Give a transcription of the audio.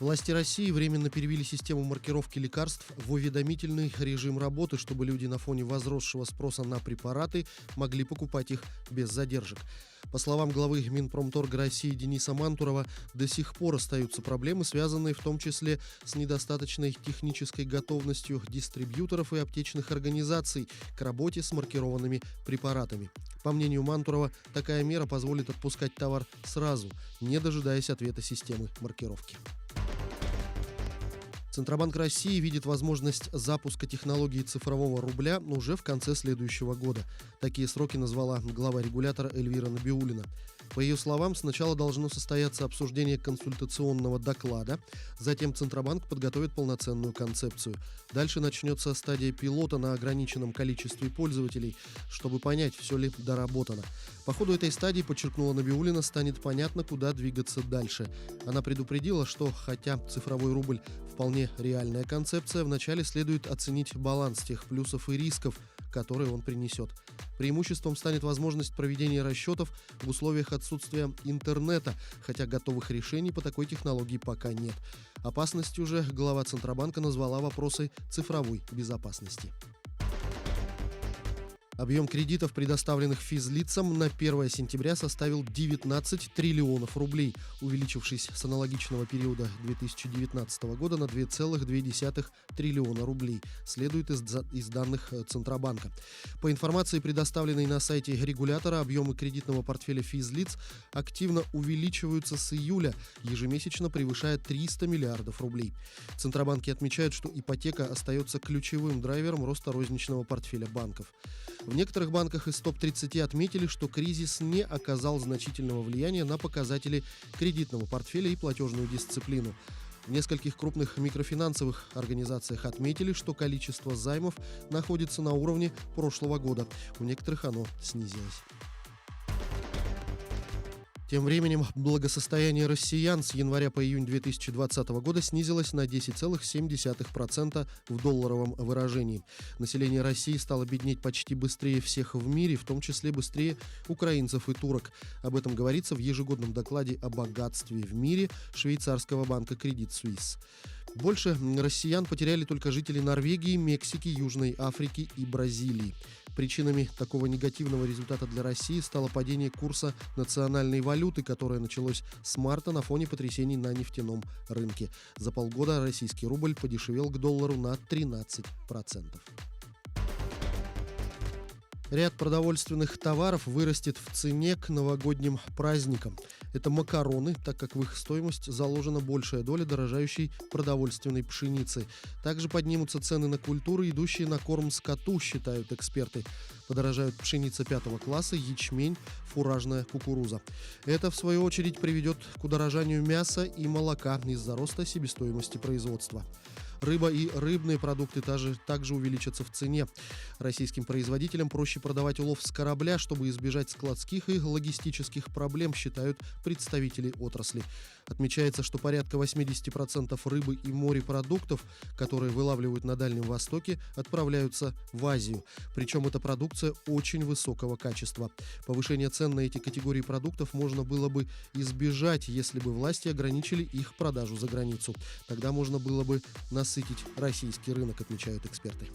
Власти России временно перевели систему маркировки лекарств в уведомительный режим работы, чтобы люди на фоне возросшего спроса на препараты могли покупать их без задержек. По словам главы Минпромторга России Дениса Мантурова, до сих пор остаются проблемы, связанные в том числе с недостаточной технической готовностью дистрибьюторов и аптечных организаций к работе с маркированными препаратами. По мнению Мантурова, такая мера позволит отпускать товар сразу, не дожидаясь ответа системы маркировки. Центробанк России видит возможность запуска технологии цифрового рубля уже в конце следующего года. Такие сроки назвала глава регулятора Эльвира Набиуллина. По ее словам, сначала должно состояться обсуждение консультационного доклада, затем Центробанк подготовит полноценную концепцию. Дальше начнется стадия пилота на ограниченном количестве пользователей, чтобы понять, все ли доработано. По ходу этой стадии, подчеркнула Набиуллина, станет понятно, куда двигаться дальше. Она предупредила, что хотя цифровой рубль вполне реальная концепция, вначале следует оценить баланс тех плюсов и рисков, которые он принесет. Преимуществом станет возможность проведения расчетов в условиях отсутствия интернета, хотя готовых решений по такой технологии пока нет. Опасностью же глава Центробанка назвала вопросы цифровой безопасности. Объем кредитов, предоставленных физлицам, на 1 сентября составил 19 триллионов рублей, увеличившись с аналогичного периода 2019 года на 2,2 триллиона рублей, следует из данных Центробанка. По информации, предоставленной на сайте регулятора, объемы кредитного портфеля физлиц активно увеличиваются с июля, ежемесячно превышая 300 миллиардов рублей. Центробанки отмечают, что ипотека остается ключевым драйвером роста розничного портфеля банков. В некоторых банках из топ-30 отметили, что кризис не оказал значительного влияния на показатели кредитного портфеля и платежную дисциплину. В нескольких крупных микрофинансовых организациях отметили, что количество займов находится на уровне прошлого года. У некоторых оно снизилось. Тем временем благосостояние россиян с января по июнь 2020 года снизилось на 10,7% в долларовом выражении. Население России стало беднеть почти быстрее всех в мире, в том числе быстрее украинцев и турок. Об этом говорится в ежегодном докладе о богатстве в мире швейцарского банка Credit Suisse. Больше россиян потеряли только жители Норвегии, Мексики, Южной Африки и Бразилии. Причинами такого негативного результата для России стало падение курса национальной валюты, которое началось с марта на фоне потрясений на нефтяном рынке. За полгода российский рубль подешевел к доллару на 13%. Ряд продовольственных товаров вырастет в цене к новогодним праздникам. Это макароны, так как в их стоимость заложена большая доля дорожающей продовольственной пшеницы. Также поднимутся цены на культуры, идущие на корм скоту, считают эксперты. Подорожают пшеница 5 класса, ячмень, фуражная кукуруза. Это, в свою очередь, приведет к удорожанию мяса и молока из-за роста себестоимости производства. Рыба и рыбные продукты также увеличатся в цене. Российским производителям проще продавать улов с корабля, чтобы избежать складских и логистических проблем, считают представители отрасли. Отмечается, что порядка 80% рыбы и морепродуктов, которые вылавливают на Дальнем Востоке, отправляются в Азию. Причем эта продукция очень высокого качества. Повышение цен на эти категории продуктов можно было бы избежать, если бы власти ограничили их продажу за границу. Тогда можно было бы насытить российский рынок, отмечают эксперты.